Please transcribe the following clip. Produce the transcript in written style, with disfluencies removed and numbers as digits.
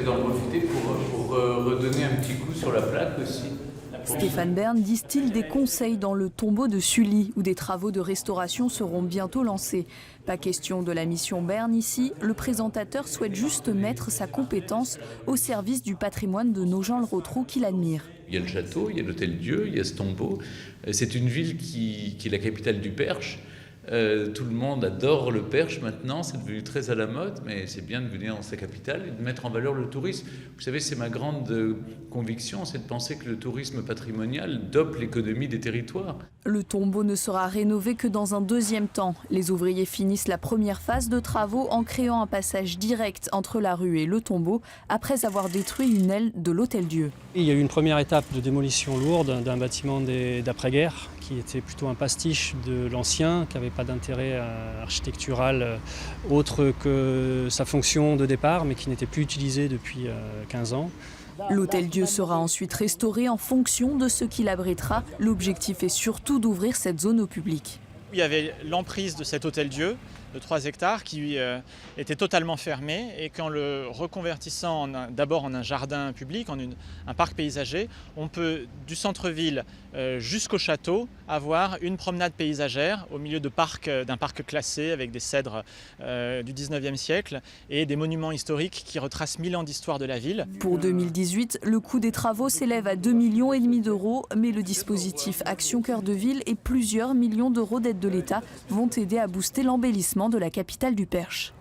souhaité d'en profiter pour redonner un petit coup sur la plaque aussi. Stéphane Bern distille des conseils dans le tombeau de Sully, où des travaux de restauration seront bientôt lancés. Pas question de la mission Bern ici, le présentateur souhaite juste mettre sa compétence au service du patrimoine de Nogent-le-Rotrou qu'il admire. Il y a le château, il y a l'Hôtel-Dieu, il y a ce tombeau. C'est une ville qui est la capitale du Perche. Tout le monde adore le Perche maintenant, c'est devenu très à la mode, mais c'est bien de venir dans sa capitale et de mettre en valeur le tourisme. Vous savez, c'est ma grande conviction, c'est de penser que le tourisme patrimonial dope l'économie des territoires. Le tombeau ne sera rénové que dans un deuxième temps. Les ouvriers finissent la première phase de travaux en créant un passage direct entre la rue et le tombeau, après avoir détruit une aile de l'Hôtel-Dieu. Il y a eu une première étape de démolition lourde d'un bâtiment d'après-guerre qui était plutôt un pastiche de l'ancien, qui n'avait pas d'intérêt architectural autre que sa fonction de départ, mais qui n'était plus utilisé depuis 15 ans. L'Hôtel-Dieu sera ensuite restauré en fonction de ce qu'il abritera. L'objectif est surtout d'ouvrir cette zone au public. Il y avait l'emprise de cet Hôtel-Dieu de 3 hectares qui était totalement fermé et qu'en le reconvertissant d'abord en un jardin public, en un parc paysager, on peut du centre-ville jusqu'au château avoir une promenade paysagère au milieu d'un parc classé avec des cèdres du 19e siècle et des monuments historiques qui retracent 1000 ans d'histoire de la ville. Pour 2018, le coût des travaux s'élève à 2,5 millions d'euros, mais le dispositif Action Cœur de Ville et plusieurs millions d'euros d'aide de l'État vont aider à booster l'embellissement de la capitale du Perche.